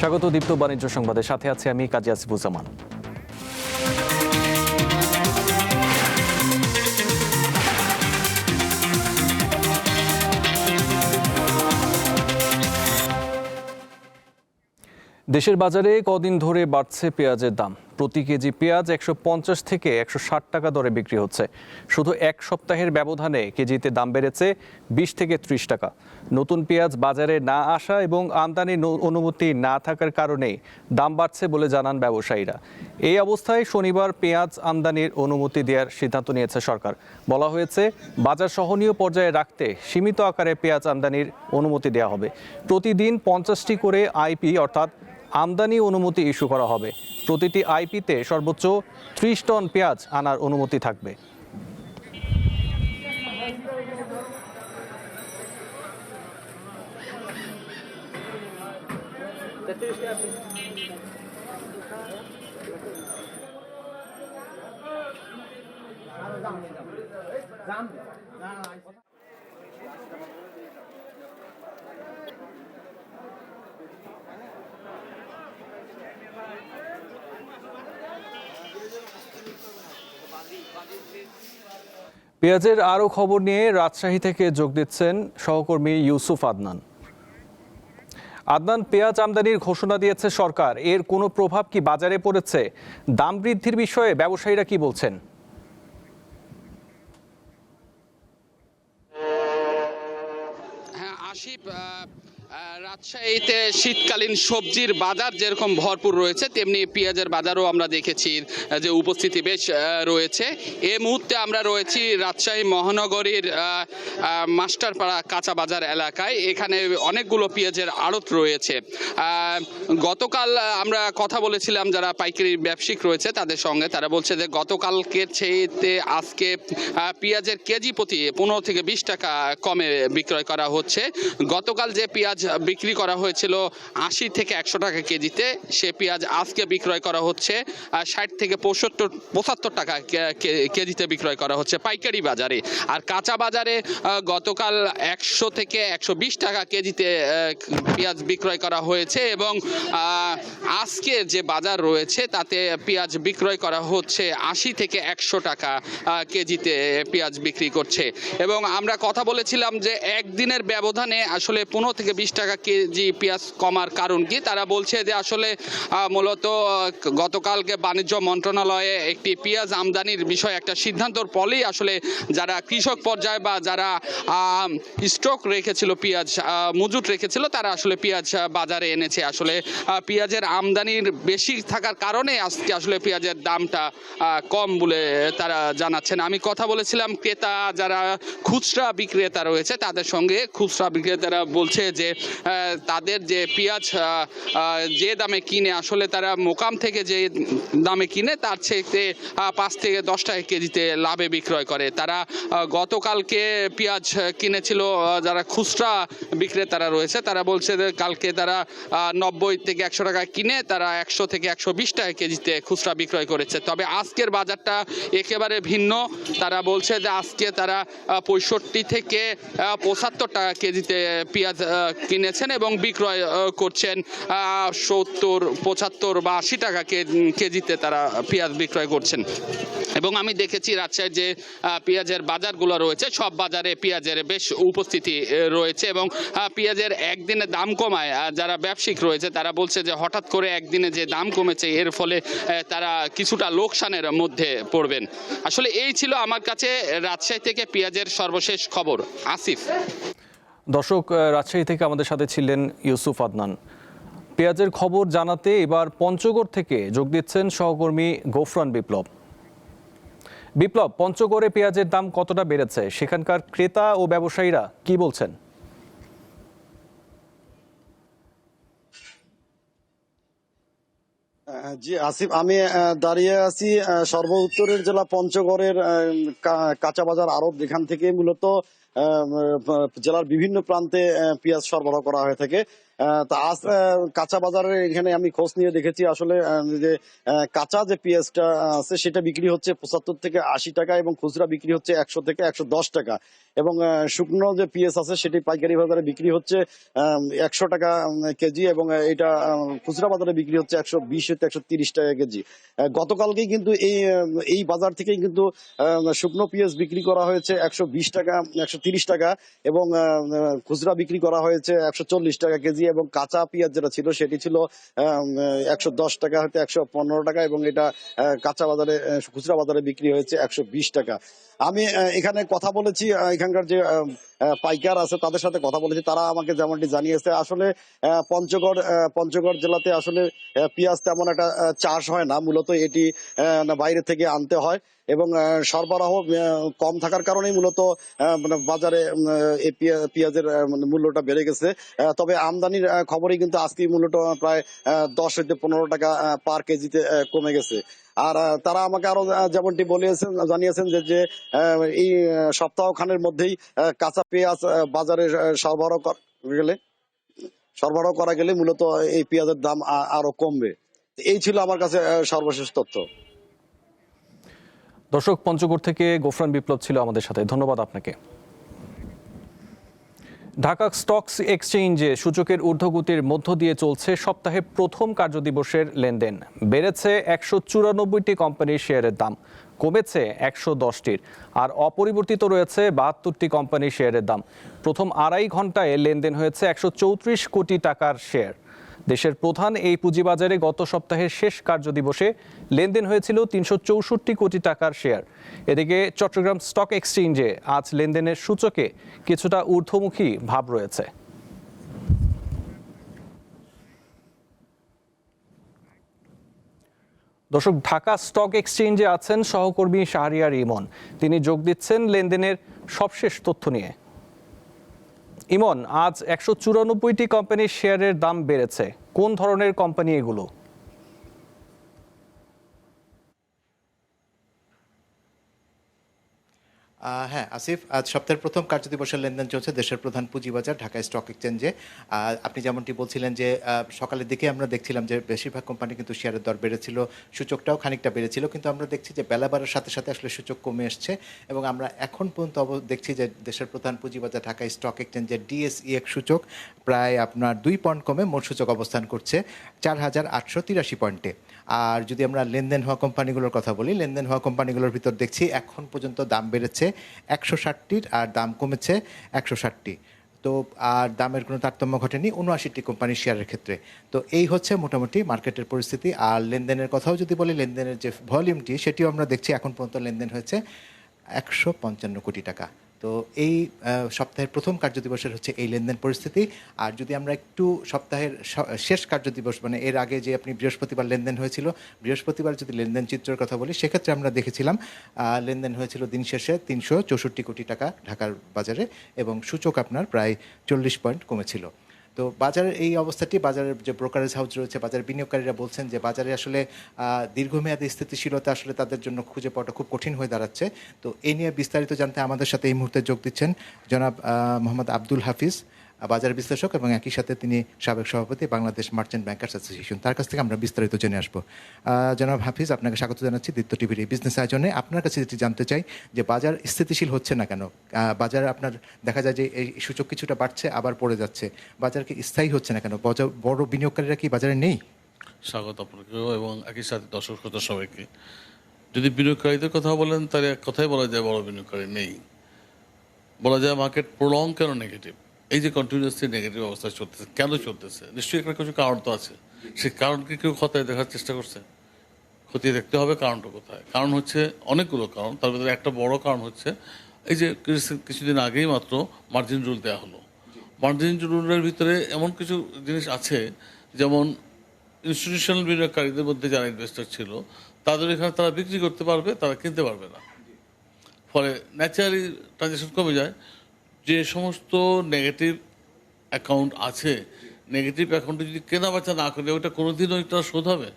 স্বাগত দীপ্ত বাণিজ্য সংবাদের সাথে আছি আমি কাজী আসিফুজ্জামান। দেশের বাজারে কদিন ধরে বাড়ছে পেঁয়াজের দাম। প্রতি কেজি পেঁয়াজ 150 থেকে 160 টাকা দরে বিক্রি হচ্ছে। শুধু এক সপ্তাহের ব্যবধানে কেজিতে দাম বেড়েছে 20 থেকে 30 টাকা। নতুন পেঁয়াজ বাজারে না আসা এবং আমদানির অনুমতি না থাকার কারণে দাম বাড়ছে বলে জানান ব্যবসায়ীরা। এই অবস্থায় শনিবার পেঁয়াজ আমদানির অনুমতি দেওয়ার সিদ্ধান্ত নিয়েছে সরকার। বলা হয়েছে বাজার সহনীয় পর্যায়ে রাখতে সীমিত আকারে পেঁয়াজ আমদানির অনুমতি দেওয়া হবে। প্রতিদিন 50টি করে আইপি অর্থাৎ আমদানি অনুমতি ইস্যু করা হবে। প্রতিটি আইপিতে সর্বোচ্চ 30 টন পেঁয়াজ আনার অনুমতি থাকবে। পেঁয়াজের আরও খবর নিয়ে রাজশাহী থেকে যোগ দিচ্ছেন সহকর্মী ইউসুফ আদনান। আদনান, পেঁয়াজ আমদানির ঘোষণা দিয়েছে সরকার, এর কোনো প্রভাব কি বাজারে পড়েছে? দাম বৃদ্ধির বিষয়ে ব্যবসায়ীরা কি বলছেন? হ্যাঁ আসিফ, রাজশাহীতে শীতকালীন সবজির বাজার যেরকম ভরপুর রয়েছে তেমনি পেঁয়াজের বাজারও আমরা দেখেছি যে উপস্থিতি বেশ রয়েছে। এই মুহূর্তে আমরা রয়েছি রাজশাহী মহানগরীর মাস্টারপাড়া কাঁচা বাজার এলাকায়। এখানে অনেকগুলো পেঁয়াজের আড়ত রয়েছে। গতকাল আমরা কথা বলেছিলাম যারা পাইকারি ব্যবসায়িক রয়েছে তাদের সঙ্গে, তারা বলছে যে গতকালকের চেয়ে আজকে পেঁয়াজের কেজি প্রতি 15 থেকে 20 টাকা কমে বিক্রয় করা হচ্ছে। গতকাল যে পেঁয়াজ বিক্রি করা হয়েছিল 80 থেকে 100 টাকা কেজিতে, সে পেঁয়াজ আজকে বিক্রয় করা হচ্ছে 60 থেকে 75 টাকা কেজিতে বিক্রয় করা হচ্ছে পাইকারি বাজারে। আর কাঁচা বাজারে গতকাল 100 থেকে 120 টাকা কেজিতে পেঁয়াজ বিক্রয় করা হয়েছে এবং আজকে যে বাজার রয়েছে তাতে পেঁয়াজ বিক্রয় করা হচ্ছে 80 থেকে 100 টাকা কেজিতে পেঁয়াজ বিক্রি করছে। এবং আমরা কথা বলেছিলাম যে একদিনের ব্যবধানে আসলে 15 থেকে 20 টাকা কেজি পেঁয়াজ কমার কারণ কি। তারা বলছে যে আসলে মূলত গতকালকে বাণিজ্য মন্ত্রণালয়ে একটি পেঁয়াজ আমদানির বিষয়ে একটা সিদ্ধান্তর ফলেই আসলে যারা কৃষক পর্যায়ে বা যারা স্টক রেখেছিল পেঁয়াজ মজুত রেখেছিল তারা আসলে পেঁয়াজ বাজারে এনেছে। আসলে পেঁয়াজের আমদানির বেশি থাকার কারণে আজকে আসলে পেঁয়াজের দামটা কম বলে তারা জানাচ্ছেন। আমি কথা বলেছিলাম ক্রেতা যারা খুচরা বিক্রেতা রয়েছে তাদের সঙ্গে। খুচরা বিক্রেতারা বলছে যে তাদের যে পেঁয়াজ যে দামে কিনে আসলে তারা মোকাম থেকে যে দামে কিনে তার চেয়ে 5 থেকে 10 টাকা কেজিতে লাভে বিক্রয় করে। তারা গতকালকে পেঁয়াজ কিনেছিল যারা খুচরা বিক্রেতারা রয়েছে তারা বলছে যে কালকে তারা 90 থেকে 100 টাকা কিনে তারা 100 থেকে 120 টাকা কেজিতে খুচরা বিক্রয় করেছে। তবে আজকের বাজারটা একেবারে ভিন্ন। তারা বলছে যে আজকে তারা 65 থেকে 75 টাকা কেজিতে পেঁয়াজ কিনেছেন এবং বিক্রয় করছেন 70, 75 বা 80 টাকা কেজিতে তারা পেঁয়াজ বিক্রয় করছেন। এবং আমি দেখেছি রাজশাহীর যে পেঁয়াজের বাজারগুলো রয়েছে সব বাজারে পেঁয়াজের বেশ উপস্থিতি রয়েছে এবং পেঁয়াজের একদিনে দাম কমায় যারা ব্যবসায়িক রয়েছে তারা বলছে যে হঠাৎ করে একদিনে যে দাম কমেছে এর ফলে তারা কিছুটা লোকসানের মধ্যে পড়বেন। আসলে এই ছিল আমার কাছে রাজশাহী থেকে পেঁয়াজের সর্বশেষ খবর। আসিফ। দর্শক, রাজশাহী থেকে আমাদের সাথে ছিলেন ইউসুফ আদনান। পেঁয়াজের খবর জানাতে এবার পঞ্চগড় থেকে যোগ দিচ্ছেন সহকর্মী গফরান বিপ্লব। বিপ্লব, পঞ্চগড়ে পেঁয়াজের দাম কতটা বেড়েছে? সেখানকার ক্রেতা ও ব্যবসায়ীরা কি বলছেন? জি আসিফ, আমি দাঁড়িয়ে আছি সর্ব উত্তরের জেলা পঞ্চগড়ের কাঁচা বাজার আড়ত, যেখান থেকে মূলত জেলার বিভিন্ন প্রান্তে পেঁয়াজ সরবরাহ করা হয়ে থাকে। তা আজ কাঁচা বাজারে এখানে আমি খোঁজ নিয়ে দেখেছি আসলে যে কাঁচা যে পেঁয়াজটা আছে সেটা বিক্রি হচ্ছে 75 থেকে 80 টাকা এবং খুচরা বিক্রি হচ্ছে 100 থেকে 110 টাকা এবং শুকনো যে পেঁয়াজ আছে সেটি পাইকারি বাজারে বিক্রি হচ্ছে 100 টাকা কেজি এবং এটা খুচরা বাজারে বিক্রি হচ্ছে 120 থেকে 130 টাকা কেজি। গতকালকেই কিন্তু এই বাজার থেকেই কিন্তু শুকনো পেঁয়াজ বিক্রি করা হয়েছে 120 টাকা 130 টাকা এবং খুচরা বিক্রি করা হয়েছে 140 টাকা কেজি এবং কাঁচা পেঁয়াজ যেটা ছিল সেটি ছিল 110 টাকা হতে 115 টাকা এবং এটা কাঁচা বাজারে খুচরা বাজারে বিক্রি হয়েছে 120 টাকা। আমি এখানে কথা বলেছি এখানকার যে পাইকার আছে তাদের সাথে কথা বলেছি, তারা আমাকে যেমনটি জানিয়েছে আসলে পঞ্চগড় জেলাতে আসলে পেঁয়াজ তেমন একটা চাষ হয় না, মূলত এটি বাইরে থেকে আনতে হয় এবং সরবরাহ কম থাকার কারণেই মূলত মানে বাজারে এই পেঁয়াজের মানে মূল্যটা বেড়ে গেছে। তবে আমদানির খবরই কিন্তু আজকে মূল্যটা প্রায় 10 থেকে 15 টাকা পার কেজিতে কমে গেছে। আর তারা আমাকে আরো যেমনটি জানিয়েছেন যে এই সপ্তাহখানের মধ্যেই কাঁচা পেঁয়াজ বাজারে সরবরাহ করা গেলে মূলত এই পেঁয়াজের দাম আরো কমবে। এই ছিল আমার কাছে সর্বশেষ তথ্য। দর্শক, পঞ্চগড় থেকে গোফরান বিপ্লব ছিল আমাদের সাথে, ধন্যবাদ আপনাকে। ঢাকা স্টক এক্সচেঞ্জে সূচকের ঊর্ধ্বগতির মধ্য দিয়ে চলছে সপ্তাহে প্রথম কার্যদিবসের লেনদেন। বেড়েছে 194টি কোম্পানির শেয়ারের দাম, কমেছে 110টির, আর অপরিবর্তিত রয়েছে 72টি কোম্পানির শেয়ারের দাম। প্রথম আড়াই ঘন্টায় লেনদেন হয়েছে 134 কোটি টাকার শেয়ার। দেশের প্রধান এই পুঁজিবাজারে গত সপ্তাহের শেষ কার্যদিবসে লেনদেন হয়েছিল 364 কোটি টাকার শেয়ার। এদিকে চট্টগ্রাম স্টক এক্সচেঞ্জে আজ লেনদেনের সূচকে কিছুটা ঊর্ধ্বমুখী ভাব রয়েছে। দর্শক, ঢাকা স্টক এক্সচেঞ্জে আছেন সহকর্মী শাহরিয়ার ইমন, তিনি যোগ দিচ্ছেন লেনদেনের সবশেষ তথ্য নিয়ে। ইমন, আজ 194টি কোম্পানির শেয়ারের দাম বেড়েছে, কোন ধরনের কোম্পানি এগুলো? হ্যাঁ আসিফ, আজ সপ্তাহের প্রথম কার্যদিবসের লেনদেন চলছে দেশের প্রধান পুঁজিবাজার ঢাকা স্টক এক্সচেঞ্জে। আপনি যেমনটি বলছিলেন যে সকালের দিকে আমরা দেখছিলাম যে বেশিরভাগ কোম্পানি কিন্তু শেয়ারের দর বেড়েছিল, সূচকটাও খানিকটা বেড়েছিল, কিন্তু আমরা দেখছি যে বেলা বাড়ার সাথে সাথে আসলে সূচক কমে এসছে এবং আমরা এখন পর্যন্ত দেখছি যে দেশের প্রধান পুঁজিবাজার ঢাকা স্টক এক্সচেঞ্জের ডিএসইএক্স সূচক প্রায় আপনার 2 পয়েন্ট কমে মোট সূচক অবস্থান করছে 4883 পয়েন্টে। আর যদি আমরা লেনদেন হওয়া কোম্পানিগুলোর কথা বলি, লেনদেন হওয়া কোম্পানিগুলোর ভিতর দেখছি এখন পর্যন্ত দাম বেড়েছে 160টির আর দাম কমেছে 160টি। তো আর দামের কোনো তারতম্য ঘটেনি 79টি কোম্পানির শেয়ারের ক্ষেত্রে। তো এই হচ্ছে মোটামুটি মার্কেটের পরিস্থিতি। আর লেনদেনের কথাও যদি বলি, লেনদেনের যে ভলিউমটি সেটিও আমরা দেখছি এখন পর্যন্ত লেনদেন হয়েছে 155 কোটি টাকা। তো এই সপ্তাহের প্রথম কার্যদিবসের হচ্ছে এই লেনদেন পরিস্থিতি। আর যদি আমরা একটু সপ্তাহের শেষ কার্যদিবস মানে এর আগে যে আপনি বৃহস্পতিবার লেনদেন হয়েছিল, বৃহস্পতিবার যদি লেনদেন চিত্রের কথা বলি সেক্ষেত্রে আমরা দেখেছিলাম লেনদেন হয়েছিল দিন শেষে 364 কোটি টাকা ঢাকার বাজারে এবং সূচক আপনার প্রায় 40 পয়েন্ট কমেছিল। তো বাজারের এই অবস্থাটি, বাজারের যে ব্রোকারেজ হাউস রয়েছে, বাজারের বিনিয়োগকারীরা বলছেন যে বাজারে আসলে দীর্ঘমেয়াদী স্থিতিশীলতা আসলে তাদের জন্য খুঁজে পাওয়াটা খুব কঠিন হয়ে দাঁড়াচ্ছে। তো এই নিয়ে বিস্তারিত জানতে আমাদের সাথে এই মুহূর্তে যোগ দিচ্ছেন জনাব মোহাম্মদ আব্দুল হাফিজ, বাজার বিশ্লেষক এবং একই সাথে তিনি সাবেক সভাপতি বাংলাদেশ মার্চেন্ট ব্যাংকার্স অ্যাসোসিয়েশন। তার কাছ থেকে আমরা বিস্তারিত জেনে আসবো। জনাব হাফিজ, আপনাকে স্বাগত জানাচ্ছি দীপ্ত টিভির এই বিজনেস আয়োজনে। আপনার কাছে যেটি জানতে চাই যে বাজার স্থিতিশীল হচ্ছে না কেন? বাজার আপনার দেখা যায় যে এই সূচক কিছুটা বাড়ছে আবার পড়ে যাচ্ছে, বাজার কি স্থায়ী হচ্ছে না কেন? বড় বিনিয়োগকারীরা কি বাজারে নেই? স্বাগত আপনাকেও এবং একই সাথে দর্শক শ্রোতা সবাইকে। যদি বিনিয়োগকারীদের কথা বলেন তাহলে এক কথাই বলা যায় বড় বিনিয়োগকারী নেই। বলা যায় মার্কেট প্রলং কেন নেগেটিভ, এই যে কন্টিনিউয়াসলি নেগেটিভ অবস্থা চলতেছে, কেন চলতেছে? নিশ্চয়ই একটা কিছু কারণ তো আছে। সেই কারণকে কেউ খতিয়ে দেখার চেষ্টা করছে? খতিয়ে দেখতে হবে কারণটা কোথায়। কারণ হচ্ছে অনেকগুলো কারণ, তার ভিতরে একটা বড় কারণ হচ্ছে এই যে কিছুদিন আগেই মাত্র মার্জিন রুল দেওয়া হলো। মার্জিন রুলের ভিতরে এমন কিছু জিনিস আছে, যেমন ইনস্টিটিউশনাল বিনিয়োগকারীদের মধ্যে যারা ইনভেস্টর ছিল তাদের এখানে তারা বিক্রি করতে পারবে, তারা কিনতে পারবে না। ফলে ন্যাচারালি ট্রানজ্যাকশন কমে যায়। যে সমস্ত নেগেটিভ অ্যাকাউন্ট আছে, নেগেটিভ অ্যাকাউন্টে যদি কেনা বেচা না করে ওইটা কোনোদিনও একটা শোধ হবে?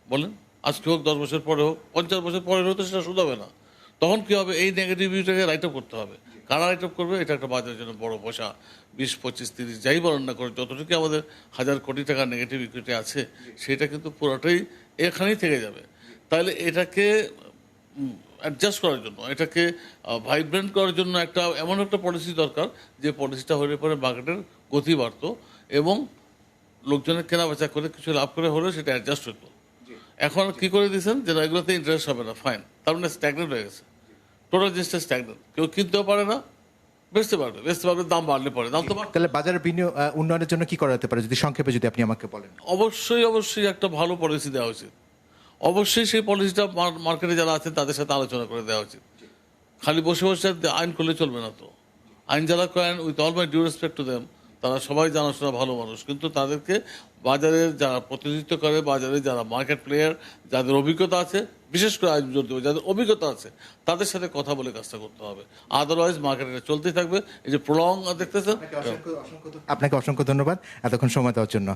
বলেন, আজকে হোক, 10 বছর পরে হোক, 50 বছর পরে হোক, তো সেটা শোধ হবে না। তখন কী হবে? এই নেগেটিভিটিটাকে রাইট আপ করতে হবে। কারা আইটেম করবে, এটা একটা বাজারের জন্য বড় পয়সা। 20, 25, 30 যাই বলেন না করে যতটুকু আমাদের 1000 কোটি টাকা নেগেটিভ ইকুইটি আছে সেটা কিন্তু পুরোটাই এখানেই থেকে যাবে। তাহলে এটাকে অ্যাডজাস্ট করার জন্য, এটাকে ভাইব্রেন্ট করার জন্য একটা এমন একটা পলিসি দরকার যে পলিসিটা হলে পরে মার্কেটের গতি বাড়তো এবং লোকজনের কেনা বেচা করে কিছু লাভ করে হলে সেটা অ্যাডজাস্ট হতো। এখন কি করে দিয়েছেন যে এগুলোতে ইন্টারেস্ট হবে না, ফাইন, তার মানে স্ট্যাগনেন্ট হয়ে গেছে, টোটাল জিনিসটা স্ট্যাগনেন্ট। কেউ কিনতেও পারে না, বেচতে পারবে, দাম বাড়লে পরে দাম তো বাড়বে। তাহলে বাজারের বিনিয়োগ উন্নয়নের জন্য কি করা যেতে পারে, যদি সংক্ষেপে যদি আপনি আমাকে বলেন? অবশ্যই একটা ভালো পলিসি দেওয়া উচিত। অবশ্যই সেই পলিসিটা মার্কেটে যারা আছেন তাদের সাথে আলোচনা করে দেওয়া উচিত। খালি বসে বসে আইন করলে চলবে না তো। আইন যারা করেন, with all my due respect to them, তারা সবাই জানাশোনা ভালো মানুষ, কিন্তু তাদেরকে বাজারের যারা প্রতিনিধিত্ব করে, বাজারে যারা মার্কেট প্লেয়ার, যাদের অভিজ্ঞতা আছে, বিশেষ করে আইন জোর দেবে যাদের অভিজ্ঞতা আছে, তাদের সাথে কথা বলে কাজটা করতে হবে। আদারওয়াইজ মার্কেটে চলতেই থাকবে। এই যে প্রলং দেখতেছেন। আপনাকে অসংখ্য ধন্যবাদ এতক্ষণ সময় দেওয়ার জন্য।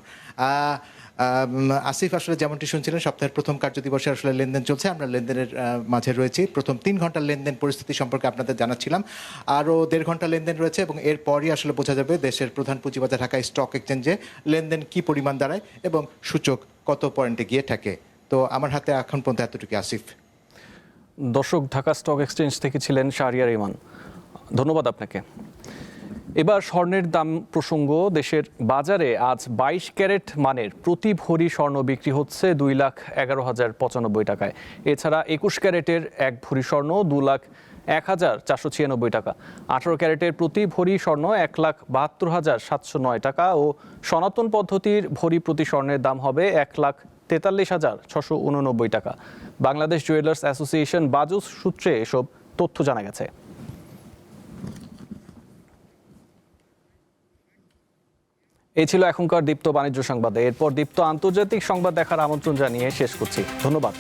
আসিফ, আসলে যেমনটি শুনছিলেন, সপ্তাহের প্রথম কার্যদিবসে আসলে লেনদেন চলছে। আমরা লেনদেনের মাঝে রয়েছি। প্রথম 3 ঘন্টার লেনদেন পরিস্থিতি সম্পর্কে আপনাদের জানাচ্ছিলাম। আরও 1.5 ঘন্টা লেনদেন রয়েছে এবং এরপরই আসলে বোঝা যাবে দেশের প্রধান পুঁজিবাজার ঢাকা স্টক এক্সচেঞ্জে লেনদেন কি পরিমাণ দাঁড়ায় এবং সূচক কত পয়েন্টে গিয়ে ঠেকে। তো আমার হাতে এখন পর্যন্ত এতটুকু। আসিফ। দর্শক, ঢাকা স্টক এক্সচেঞ্জ থেকে ছিলেন শাহরিয়ার ইমান, ধন্যবাদ আপনাকে। এবার স্বর্ণের দাম প্রসঙ্গ। দেশের বাজারে আজ 22 ক্যারেট মানের প্রতি ভরি স্বর্ণ বিক্রি হচ্ছে 2,11,095 টাকায়। এছাড়া 21 ক্যারেটের 1 ভরি স্বর্ণ 2,01,496 টাকা। 18 ক্যারেটের প্রতি ভরি স্বর্ণ 1,72,709 টাকা ও সনাতন পদ্ধতির ভরি প্রতি স্বর্ণের দাম হবে 1,43,689 টাকা। বাংলাদেশ জুয়েলার্স অ্যাসোসিয়েশন বাজুস সূত্রে এসব তথ্য জানা গেছে। এই ছিল এখনকার দীপ্ত বাণিজ্য সংবাদে। এরপর দীপ্ত আন্তর্জাতিক সংবাদ দেখার আমন্ত্রণ জানিয়ে শেষ করছি। ধন্যবাদ।